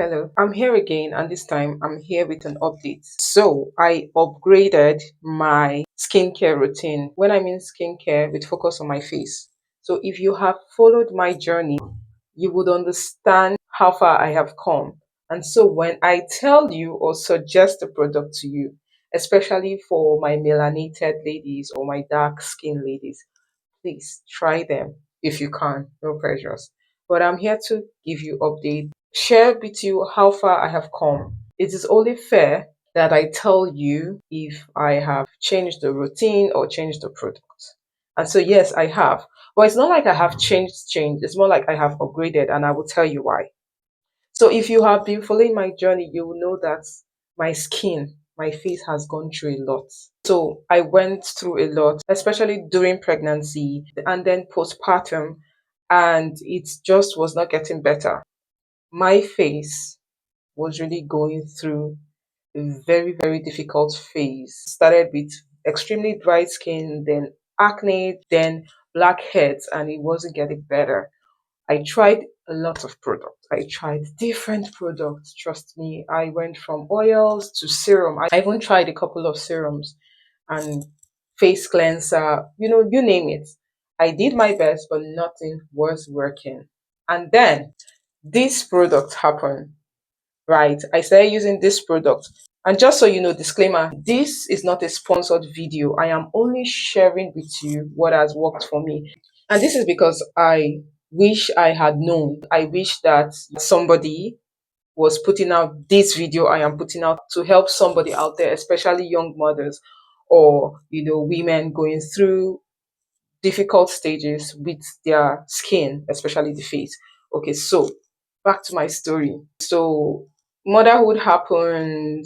Hello. I'm here again, and this time I'm here with an update. So, I upgraded my skincare routine. When I mean skincare, with focus on my face. So, if you have followed my journey, you would understand how far I have come. And so, when I tell you or suggest a product to you, especially for my melanated ladies or my dark skin ladies, please try them if you can, no pressures. But I'm here to give you update, share with you how far I have come. It is only fair that I tell you if I have changed the routine or changed the product. And so yes, I have. But it's not like I have changed. It's more like I have upgraded, and I will tell you why. So if you have been following my journey, you will know that my face has gone through a lot. So I went through a lot, especially during pregnancy and then postpartum, and it just was not getting better. My face was really going through a very difficult phase. Started with extremely dry skin, then acne, then blackheads, and it wasn't getting better. I tried a lot of products. I tried different products. Trust me, I went from oils to serum. I even tried a couple of serums and face cleanser, you name it. I did my best, but nothing was working. And then this product happened, right? I started using this product. And just so you know, disclaimer, this is not a sponsored video. I am only sharing with you what has worked for me. And this is because I wish I had known. I wish that somebody was putting out this video I am putting out to help somebody out there, especially young mothers or, women going through difficult stages with their skin, especially the face. Okay, so back to my story. So motherhood happened,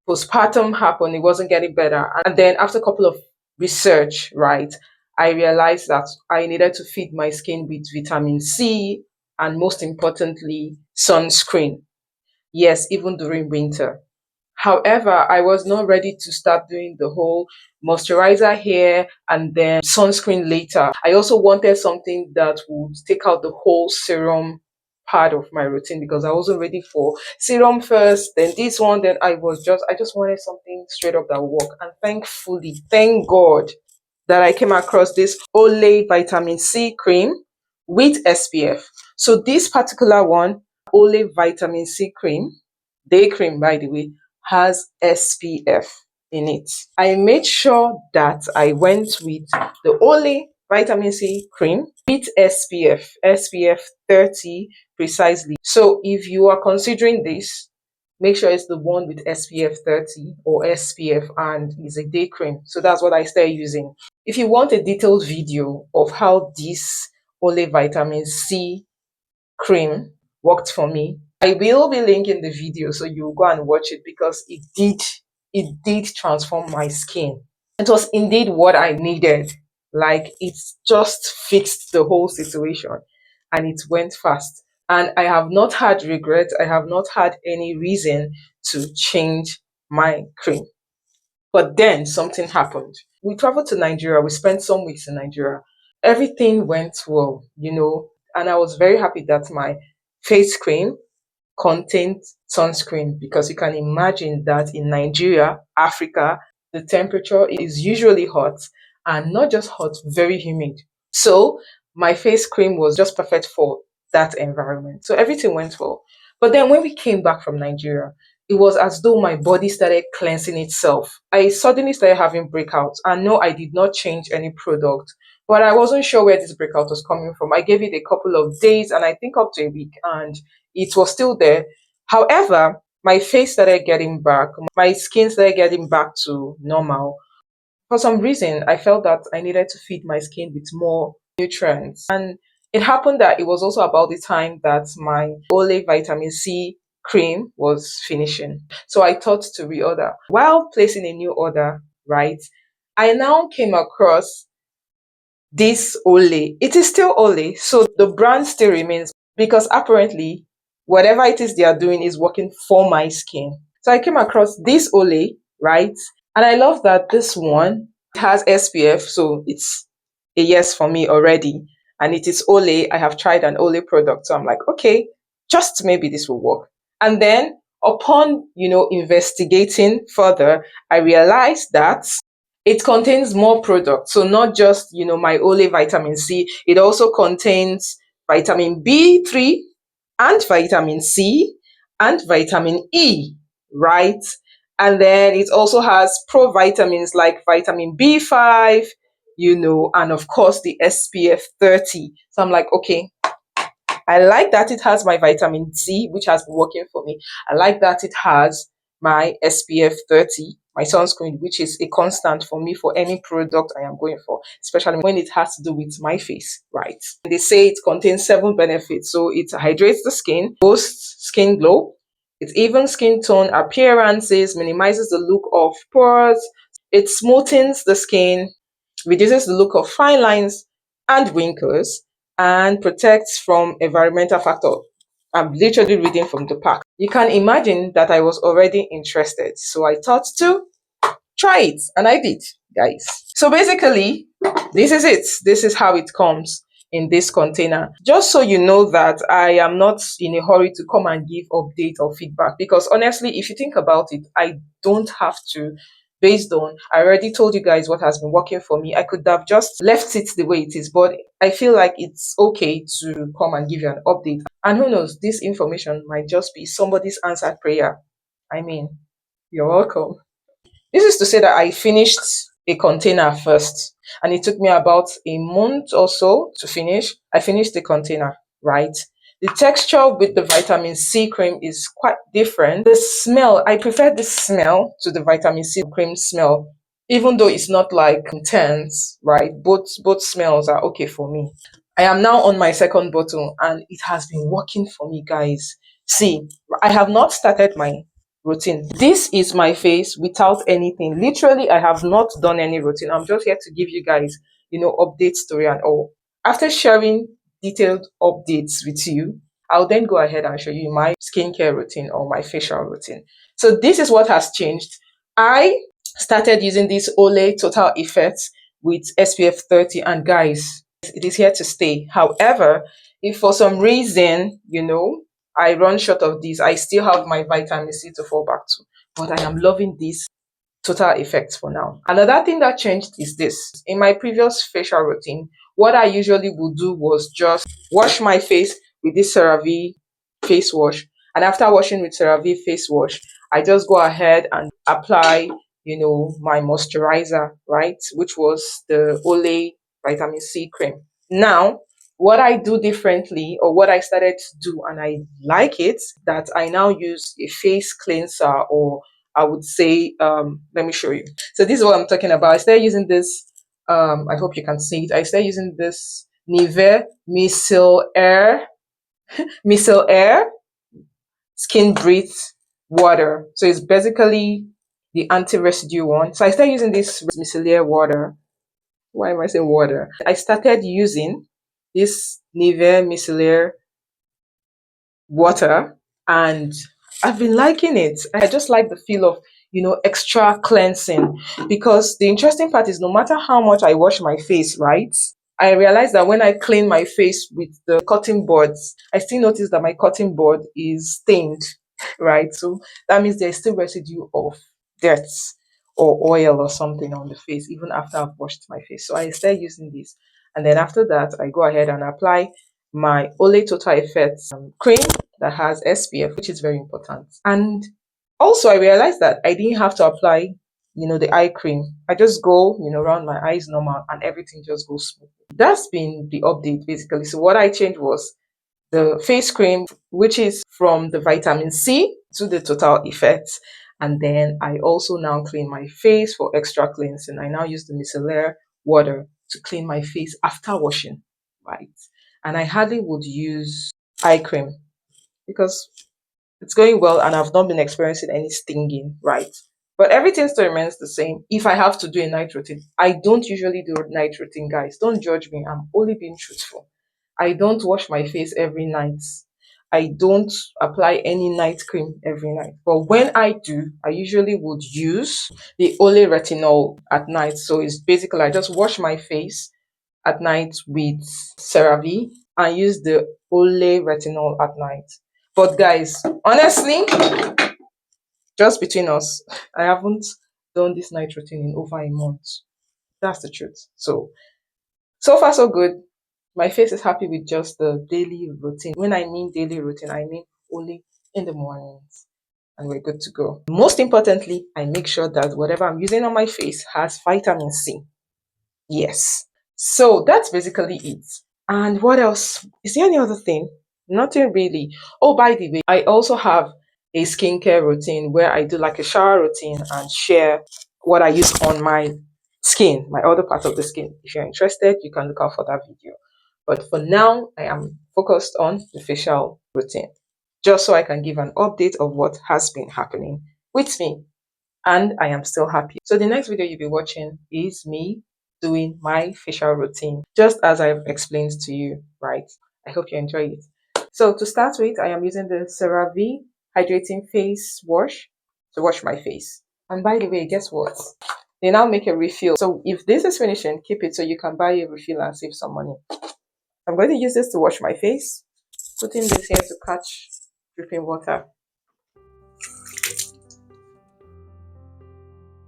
postpartum happened, it wasn't getting better. And then after a couple of research, right, I realized that I needed to feed my skin with vitamin C and most importantly, sunscreen. Yes, even during winter. However, I was not ready to start doing the whole moisturizer here and then sunscreen later. I also wanted something that would take out the whole serum part of my routine because I wasn't ready for serum first, then this one, then I just wanted something straight up that would work. And thankfully, thank God that I came across this Olay vitamin C cream with SPF. So this particular one, Olay vitamin C cream, day cream by the way, has SPF in it. I made sure that I went with the Olay vitamin C cream with SPF 30 precisely. So if you are considering this, make sure it's the one with SPF 30 or SPF and is a day cream. So that's what I started using. If you want a detailed video of how this Olay vitamin C cream worked for me, I will be linking the video so you go and watch it because it did transform my skin. It was indeed what I needed. Like it just fixed the whole situation and it went fast. And I have not had regret. I have not had any reason to change my cream. But then something happened. We traveled to Nigeria. We spent some weeks in Nigeria. Everything went well, and I was very happy that my face cream contained sunscreen because you can imagine that in Nigeria, Africa, the temperature is usually hot and not just hot, very humid. So my face cream was just perfect for that environment. So everything went well. But then when we came back from Nigeria, it was as though my body started cleansing itself. I suddenly started having breakouts. And no, I did not change any product, but I wasn't sure where this breakout was coming from. I gave it a couple of days and I think up to a week, and it was still there. However, my face started getting back, my skin started getting back to normal. For some reason, I felt that I needed to feed my skin with more nutrients. And it happened that it was also about the time that my Olay vitamin C cream was finishing. So I thought to reorder. While placing a new order, right, I now came across this Olay. It is still Olay, so the brand still remains because apparently whatever it is they are doing is working for my skin. So I came across this Olay, right? And I love that this one has SPF, so it's a yes for me already. And it is Olay. I have tried an Olay product, so I'm like, okay, just maybe this will work. And then upon, investigating further, I realized that it contains more products. So not just, my Olay vitamin C, it also contains vitamin B3 and vitamin C and vitamin E, right? And then it also has provitamins like vitamin B5, and of course the SPF 30. So I'm like, okay, I like that it has my vitamin C, which has been working for me. I like that it has my SPF 30, my sunscreen, which is a constant for me for any product I am going for, especially when it has to do with my face, right? They say it contains 7 benefits. So it hydrates the skin, boosts skin glow, it evens skin tone appearances, minimizes the look of pores, it smoothens the skin, reduces the look of fine lines and wrinkles, and protects from environmental factor. I'm literally reading from the pack. You can imagine that I was already interested. So I thought to try it, and I did, guys. So basically, this is it. This is how it comes in this container. Just so you know that I am not in a hurry to come and give update or feedback, because honestly, if you think about it, I don't have to. Based on, I already told you guys what has been working for me. I could have just left it the way it is, but I feel like it's okay to come and give you an update. And who knows, this information might just be somebody's answered prayer. I mean, you're welcome. This is to say that I finished a container first, and it took me about a month or so to finish. I finished the container, right? The texture with the vitamin C cream is quite different. The smell, I prefer the smell to the vitamin C cream smell, even though it's not like intense, right? Both smells are okay for me. I am now on my second bottle and it has been working for me, guys. See, I have not started my routine. This is my face without anything. Literally, I have not done any routine. I'm just here to give you guys, update story and all. After sharing detailed updates with you, I'll then go ahead and show you my skincare routine or my facial routine. So this is what has changed. I started using this Olay Total Effects with SPF 30, and guys, it is here to stay. However, if for some reason, I run short of this, I still have my vitamin C to fall back to. But I am loving this Total Effects for now. Another thing that changed is this. In my previous facial routine, what I usually would do was just wash my face with this Cerave face wash. And after washing with Cerave face wash, I just go ahead and apply, my moisturizer, right? Which was the Olay vitamin C cream. Now, what I do differently, or what I started to do, and I like it, that I now use a face cleanser, or I would say, let me show you. So this is what I'm talking about. I started using this. I hope you can see it. I started using this Nivea micellair skin breathe water. So it's basically the anti-residue one. So I started using this micellair water. Why am I saying water? I started using this Nivea micellair water, and I've been liking it. I just like the feel of, extra cleansing, because the interesting part is no matter how much I wash my face, right? I realize that when I clean my face with the cotton boards, I still notice that my cotton board is stained, right? So that means there's still residue of dirt or oil or something on the face, even after I've washed my face. So I start using this. And then after that, I go ahead and apply my Olay Total Effects cream that has SPF, which is very important. And also, I realized that I didn't have to apply, the eye cream. I just go, around my eyes normal, and everything just goes smooth. That's been the update basically. So what I changed was the face cream, which is from the vitamin C to the Total Effects. And then I also now clean my face for extra cleansing. I now use the micellar water to clean my face after washing, right? And I hardly would use eye cream because it's going well and I've not been experiencing any stinging, right? But everything still remains the same. If I have to do a night routine, I don't usually do a night routine, guys. Don't judge me. I'm only being truthful. I don't wash my face every night. I don't apply any night cream every night. But when I do, I usually would use the Olay retinol at night. So it's basically I just wash my face at night with Cerave and use the Olay retinol at night. But guys, honestly, just between us, I haven't done this night routine in over a month. That's the truth. So far so good. My face is happy with just the daily routine. When I mean daily routine, I mean only in the mornings. And we're good to go. Most importantly, I make sure that whatever I'm using on my face has vitamin C. Yes. So that's basically it. And what else? Is there any other thing? Nothing really. Oh, by the way, I also have a skincare routine where I do like a shower routine and share what I use on my skin, my other part of the skin. If you're interested, you can look out for that video. But for now, I am focused on the facial routine, just so I can give an update of what has been happening with me. And I am still happy. So the next video you'll be watching is me doing my facial routine, just as I've explained to you, right? I hope you enjoy it. So to start with, I am using the Cerave hydrating face wash to wash my face. And by the way, guess what? They now make a refill. So if this is finishing, keep it so you can buy a refill and save some money. I'm going to use this to wash my face, putting this here to catch dripping water.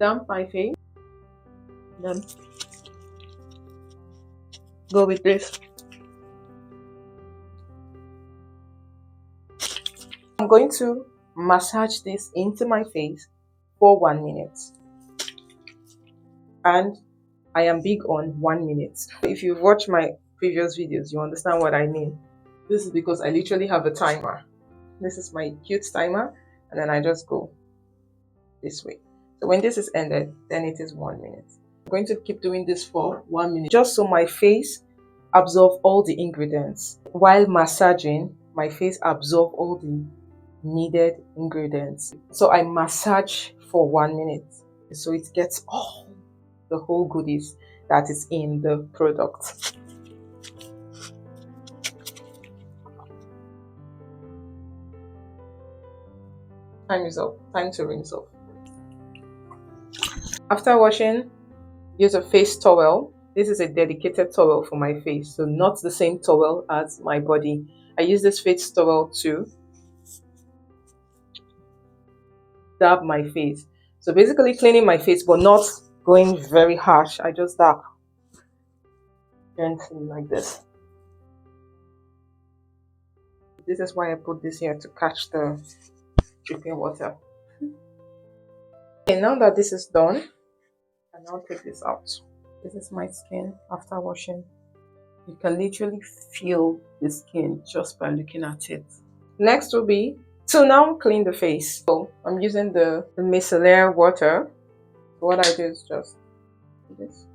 Damp my face, then go with this. I'm going to massage this into my face for 1 minute. And I am big on 1 minute. If you've watched my previous videos, you understand what I mean. This is because I literally have a timer. This is my cute timer, and then I just go this way. So when this is ended, then it is 1 minute. I'm going to keep doing this for 1 minute, just so my face absorb all the ingredients. While massaging, my face absorb all the needed ingredients. So I massage for 1 minute, so it gets all the whole goodies that is in the product. Time is up. Time to rinse off. After washing, use a face towel. This is a dedicated towel for my face, so not the same towel as my body. I use this face towel to dab my face. So basically cleaning my face, but not going very harsh. I just dab gently like this. This is why I put this here, to catch the dripping water. Okay, now that this is done, I now take this out. This is my skin after washing. You can literally feel the skin just by looking at it. Next will be to now clean the face. So I'm using the micellair water. So what I do is just do this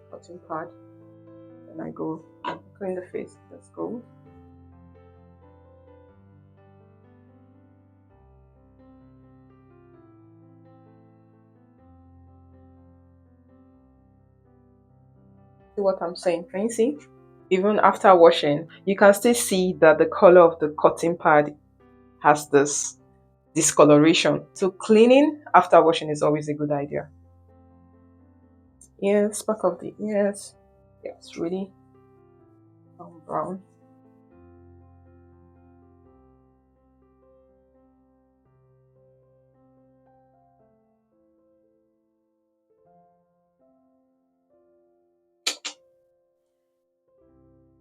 cotton pad, and I go clean the face. Let's go. See what I'm saying? Can you see? Even after washing, you can still see that the color of the cotton pad has this discoloration. So cleaning after washing is always a good idea. Ears, back of the ears. Yeah, it's really brown.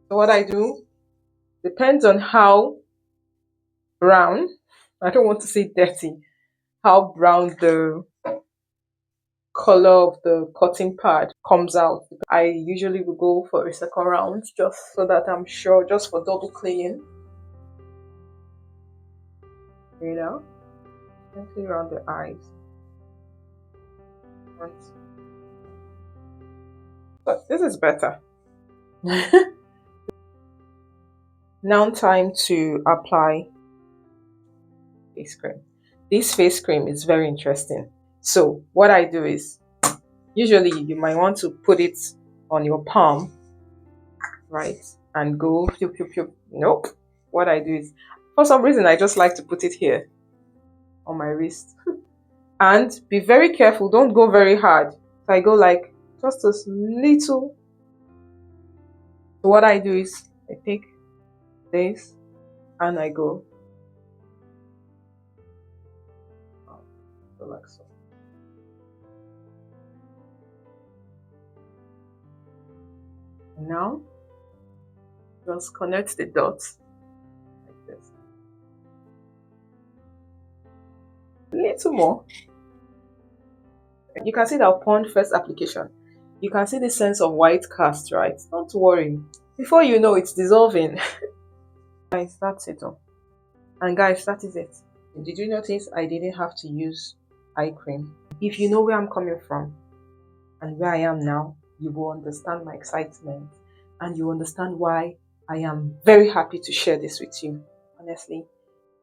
So what I do depends on how brown, I don't want to say dirty, how brown the color of the cotton pad comes out. I usually will go for a second round, just so that I'm sure, just for double cleaning. You know, gently around the eyes. But this is better. Now time to apply face cream. This face cream is very interesting. So what I do is, usually you might want to put it on your palm, right? And go pew pew pew. Nope. What I do is, for some reason, I just like to put it here on my wrist. And be very careful, don't go very hard. So I go like just a little. So what I do is I take this and I go like so. Now just connect the dots like this. A little more. You can see that upon first application, you can see the sense of white cast, right? Don't worry. Before you know, it's dissolving. Guys, that's it. And guys, that is it. Did you notice I didn't have to use eye cream? If you know where I'm coming from and where I am now, you will understand my excitement and you understand why I am very happy to share this with you. Honestly,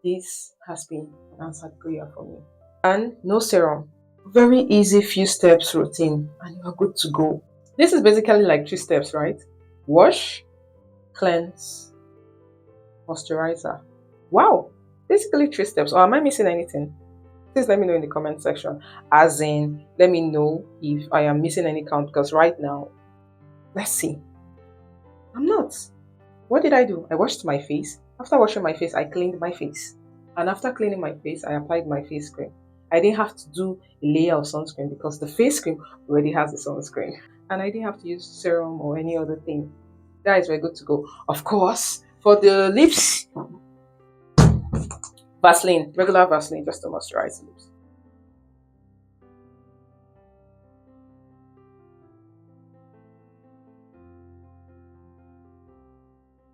this has been an answered prayer for me. And no serum. Very easy few steps routine and you are good to go. This is basically like 3 steps, right? Wash, cleanse, moisturizer. Wow, basically 3 steps. Or am I missing anything? Please let me know in the comment section. As in, let me know if I am missing any count, because right now, let's see. I'm not. What did I do? I washed my face. After washing my face, I cleaned my face. And after cleaning my face, I applied my face cream. I didn't have to do a layer of sunscreen because the face cream already has the sunscreen. And I didn't have to use serum or any other thing. Guys, we're good to go. Of course, for the lips, Vaseline, regular Vaseline, just to moisturize the lips.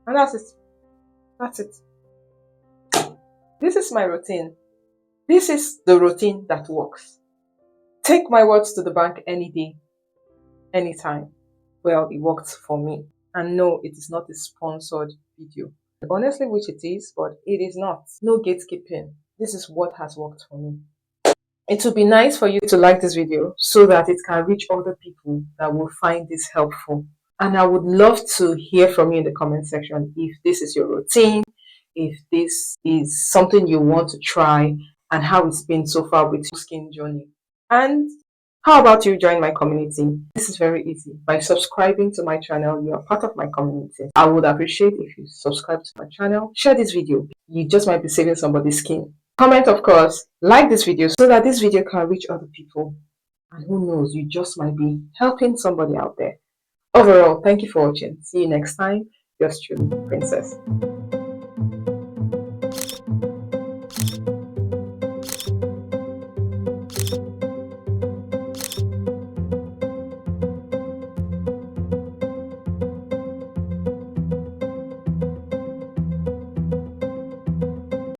And that's it. That's it. This is my routine. This is the routine that works. Take my words to the bank any day, anytime. Well, it worked for me. And no, it is not a sponsored video. Honestly, which it is, but it is not. No gatekeeping. This is what has worked for me. It would be nice for you to like this video so that it can reach other people that will find this helpful. And I would love to hear from you in the comment section if this is your routine, if this is something you want to try, and how it's been so far with your skin journey. And how about you join my community? This is very easy. By subscribing to my channel, you are part of my community. I would appreciate if you subscribe to my channel. Share this video. You just might be saving somebody's skin. Comment, of course. Like this video so that this video can reach other people. And who knows, you just might be helping somebody out there. Overall, thank you for watching. See you next time. Yours truly, Princess.